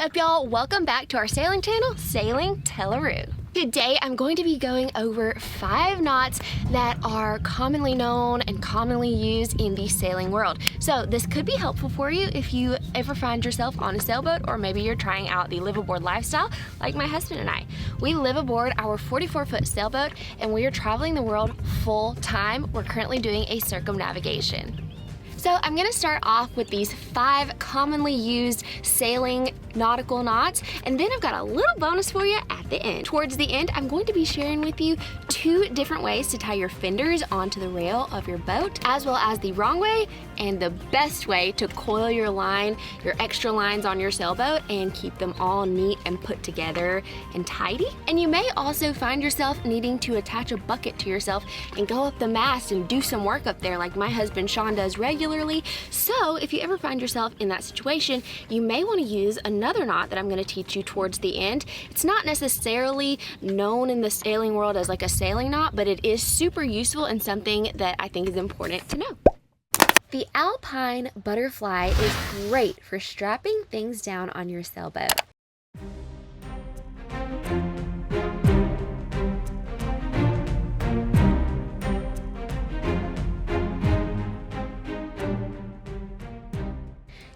up, y'all? Welcome back to our sailing channel, Sailing Tellaroo. Today I'm going to be going over 5 knots that are commonly known and commonly used in the sailing world. So this could be helpful for you if you ever find yourself on a sailboat, or maybe you're trying out the live aboard lifestyle like my husband and I. We live aboard our 44-foot sailboat and we are traveling the world full time. We're currently doing a circumnavigation. So I'm gonna start off with these 5 commonly used sailing nautical knots, and then I've got a little bonus for you at the end. Towards the end, I'm going to be sharing with you 2 different ways to tie your fenders onto the rail of your boat, as well as the wrong way and the best way to coil your line, your extra lines on your sailboat, and keep them all neat and put together and tidy. And you may also find yourself needing to attach a bucket to yourself and go up the mast and do some work up there like my husband Sean does regularly. So if you ever find yourself in that situation, you may want to use another knot that I'm going to teach you towards the end. It's not necessarily known in the sailing world as like a sailing knot, but it is super useful and something that I think is important to know. The alpine butterfly is great for strapping things down on your sailboat.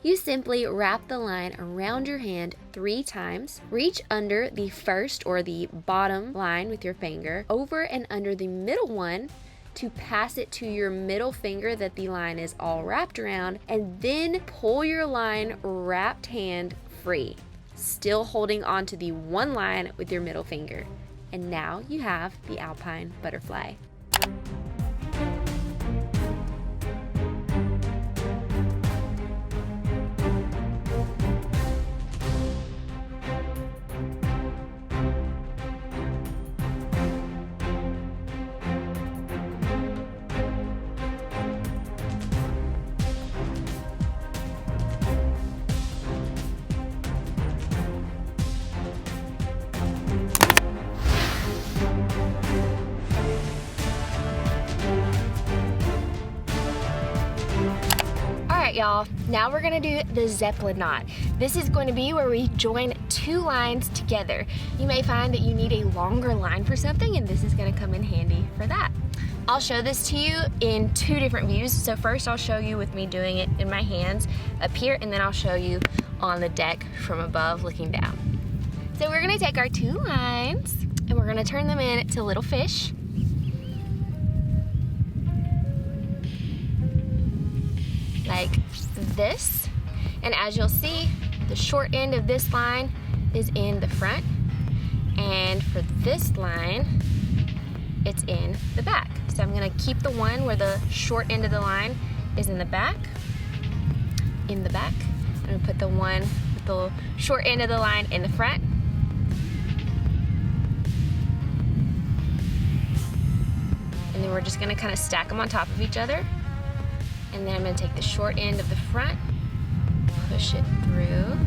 You simply wrap the line around your hand 3 times, reach under the first or the bottom line with your finger, over and under the middle one to pass it to your middle finger that the line is all wrapped around, and then pull your line wrapped hand free, still holding onto the one line with your middle finger. And now you have the alpine butterfly. Alright y'all, now we're gonna do the Zeppelin knot. This is going to be where we join 2 lines together. You may find that you need a longer line for something, and this is gonna come in handy for that. I'll show this to you in 2 different views. So first I'll show you with me doing it in my hands up here, and then I'll show you on the deck from above looking down. So we're gonna take our 2 lines and we're gonna turn them into little fish. Like this, and as you'll see, the short end of this line is in the front, and for this line it's in the back. So I'm going to keep the one where the short end of the line is in the back. I'm going to put the one with the short end of the line in the front. And then we're just going to kind of stack them on top of each other. And then I'm going to take the short end of the front, push it through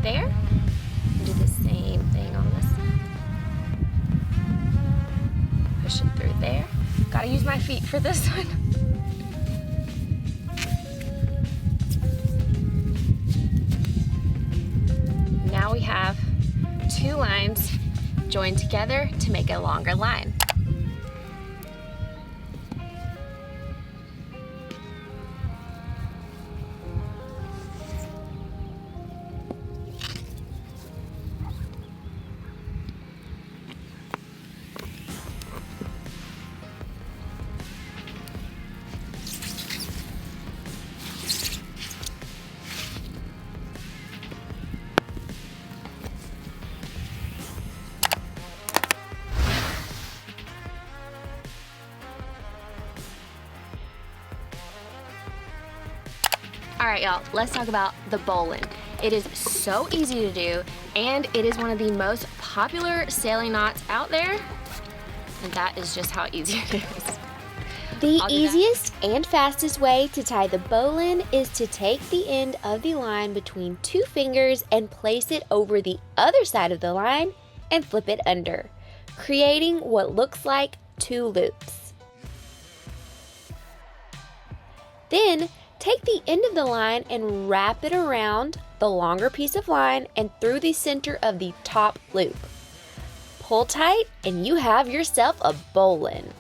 there, and do the same thing on this side. Push it through there. Gotta use my feet for this one. Now we have 2 lines joined together to make a longer line. Alright y'all, let's talk about the bowline. It is so easy to do, and it is one of the most popular sailing knots out there, and that is just how easy it is. The easiest and fastest way to tie the bowline is to take the end of the line between 2 fingers and place it over the other side of the line and flip it under, creating what looks like 2 loops. Then Take the end of the line and wrap it around the longer piece of line and through the center of the top loop. Pull tight and you have yourself a bowline.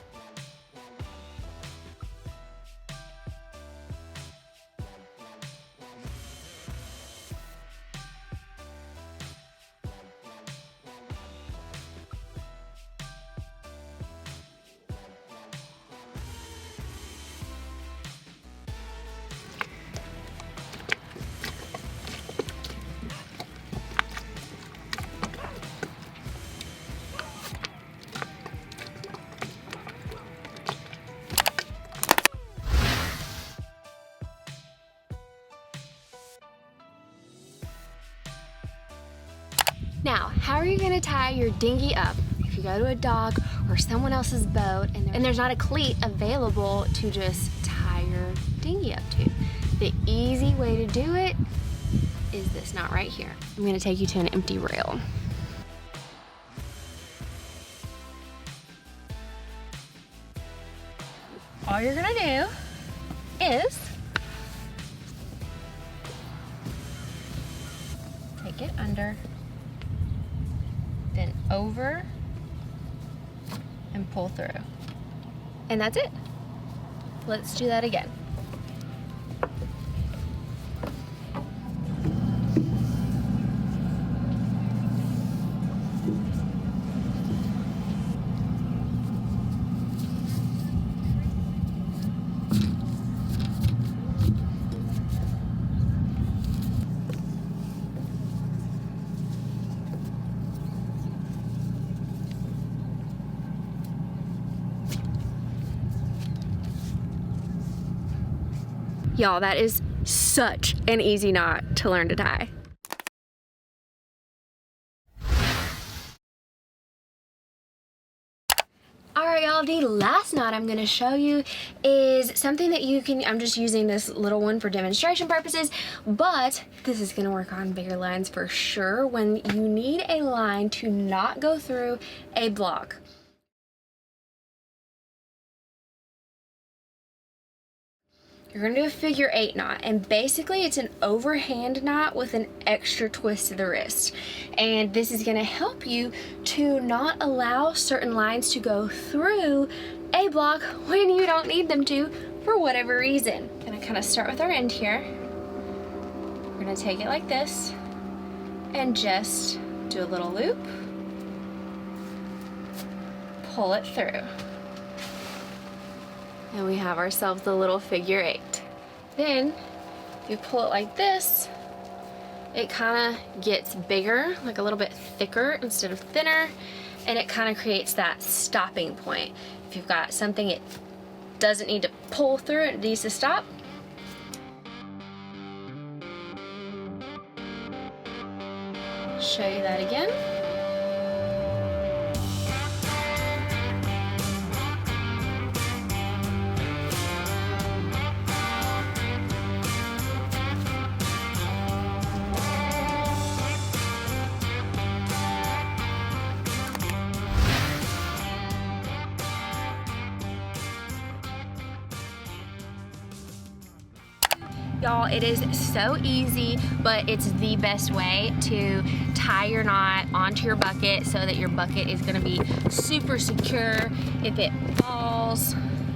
Now, how are you gonna tie your dinghy up? If you go to a dock or someone else's boat and there's not a cleat available to just tie your dinghy up to, the easy way to do it is this knot right here. I'm gonna take you to an empty rail. All you're gonna do is take it under, then over and pull through. And that's it. Let's do that again. Y'all, that is such an easy knot to learn to tie. Alright y'all, the last knot I'm going to show you is something that you can, I'm just using this little one for demonstration purposes, but this is going to work on bigger lines for sure when you need a line to not go through a block. You're gonna do a figure 8 knot, and basically it's an overhand knot with an extra twist to the wrist. And this is gonna help you to not allow certain lines to go through a block when you don't need them to for whatever reason. Gonna kind of start with our end here. We're gonna take it like this and just do a little loop, pull it through. And we have ourselves the little figure 8. Then, if you pull it like this, it kind of gets bigger, like a little bit thicker instead of thinner, and it kind of creates that stopping point. If you've got something it doesn't need to pull through, it needs to stop. Show you that again. Y'all, it is so easy, but it's the best way to tie your knot onto your bucket so that your bucket is gonna be super secure. If it falls,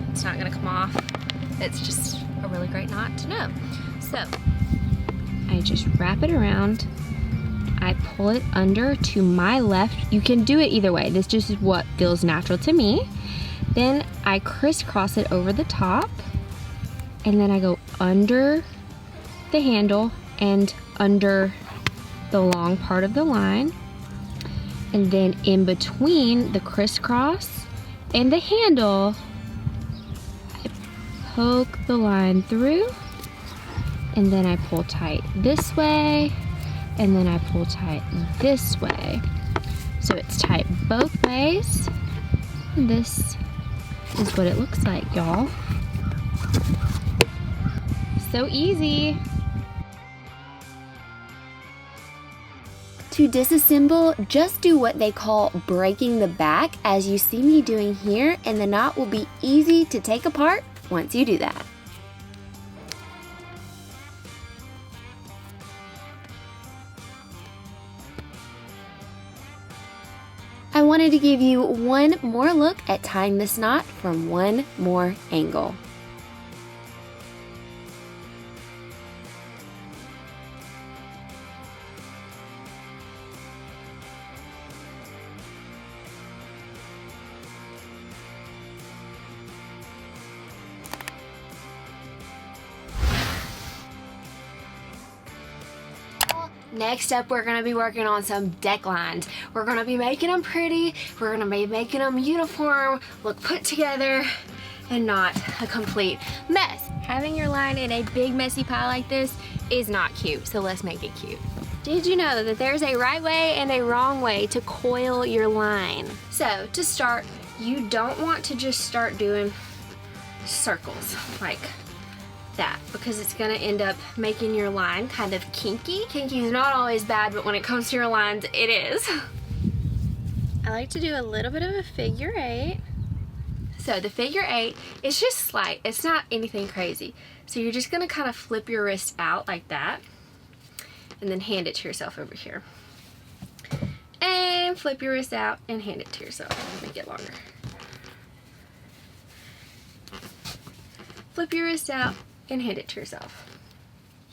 it's not gonna come off. It's just a really great knot to know. So, I just wrap it around. I pull it under to my left. You can do it either way. This just is what feels natural to me. Then I crisscross it over the top, and then I go under the handle and under the long part of the line, and then in between the crisscross and the handle, I poke the line through, and then I pull tight this way, and then I pull tight this way. So it's tight both ways. And this is what it looks like, y'all. So easy. To disassemble, just do what they call breaking the back, as you see me doing here, and the knot will be easy to take apart once you do that. I wanted to give you one more look at tying this knot from one more angle. Next up, we're gonna be working on some deck lines. We're gonna be making them pretty, we're gonna be making them uniform, look put together, and not a complete mess. Having your line in a big messy pile like this is not cute, so let's make it cute. Did you know that there's a right way and a wrong way to coil your line? So to start, you don't want to just start doing circles like that, because it's gonna end up making your line kind of kinky. Kinky is not always bad, but when it comes to your lines, it is. I like to do a little bit of a figure 8. So the figure 8 is just slight, it's not anything crazy. So you're just gonna kind of flip your wrist out like that, and then hand it to yourself over here. And flip your wrist out and hand it to yourself. Make it longer. Flip your wrist out and hand it to yourself.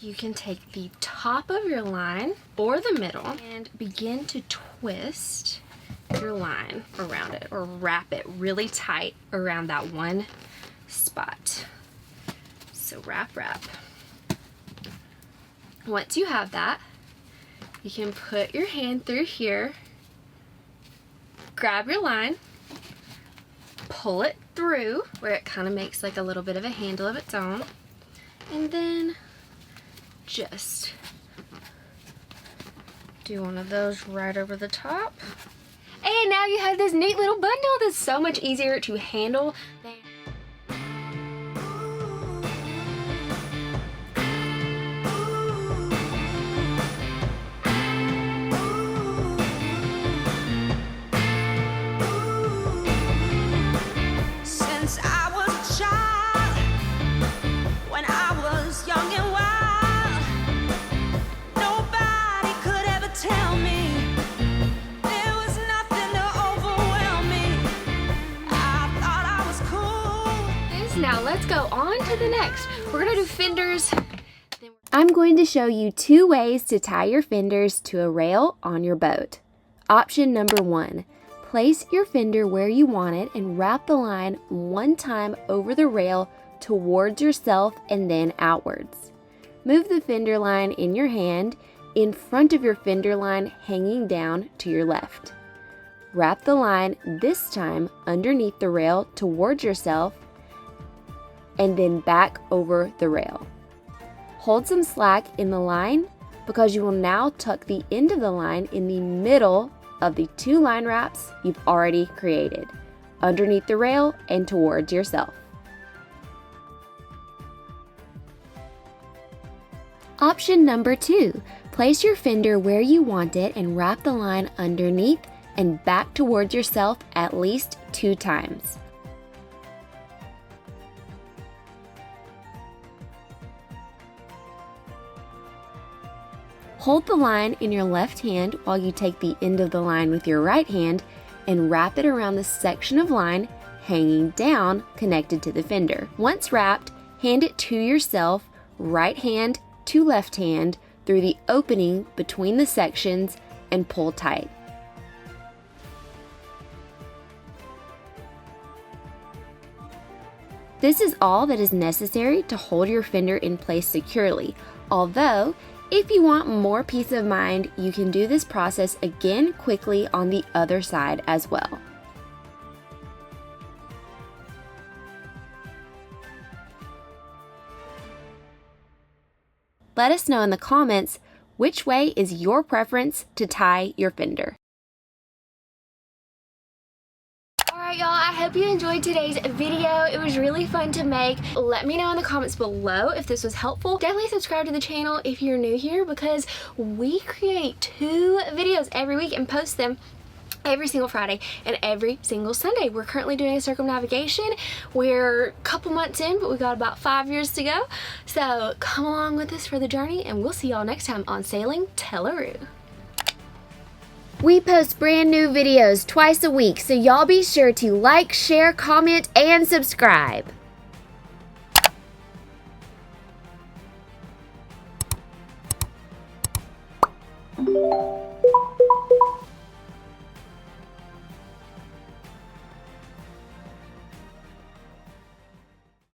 You can take the top of your line or the middle and begin to twist your line around it, or wrap it really tight around that one spot. So wrap. Once you have that, you can put your hand through here, grab your line, pull it through where it kind of makes like a little bit of a handle of its own, and then just do one of those right over the top. And now you have this neat little bundle that's so much easier to handle than Now let's go on to the next. We're gonna do fenders. I'm going to show you 2 ways to tie your fenders to a rail on your boat. Option number 1, place your fender where you want it and wrap the line one time over the rail towards yourself and then outwards. Move the fender line in your hand in front of your fender line, hanging down to your left. Wrap the line this time underneath the rail towards yourself and then back over the rail. Hold some slack in the line, because you will now tuck the end of the line in the middle of the 2 line wraps you've already created, underneath the rail and towards yourself. Option number 2, place your fender where you want it and wrap the line underneath and back towards yourself at least 2 times. Hold the line in your left hand while you take the end of the line with your right hand and wrap it around the section of line hanging down connected to the fender. Once wrapped, hand it to yourself, right hand to left hand, through the opening between the sections and pull tight. This is all that is necessary to hold your fender in place securely, although if you want more peace of mind, you can do this process again quickly on the other side as well. Let us know in the comments which way is your preference to tie your fender. Alright y'all, I hope you enjoyed today's video. It was really fun to make. Let me know in the comments below if this was helpful. Definitely subscribe to the channel if you're new here, because we create 2 videos every week and post them every single Friday and every single Sunday. We're currently doing a circumnavigation. We're a couple months in, but we got about 5 years to go. So come along with us for the journey, and we'll see y'all next time on Sailing Tellaroo. We post brand new videos twice a week, so y'all be sure to like, share, comment, and subscribe.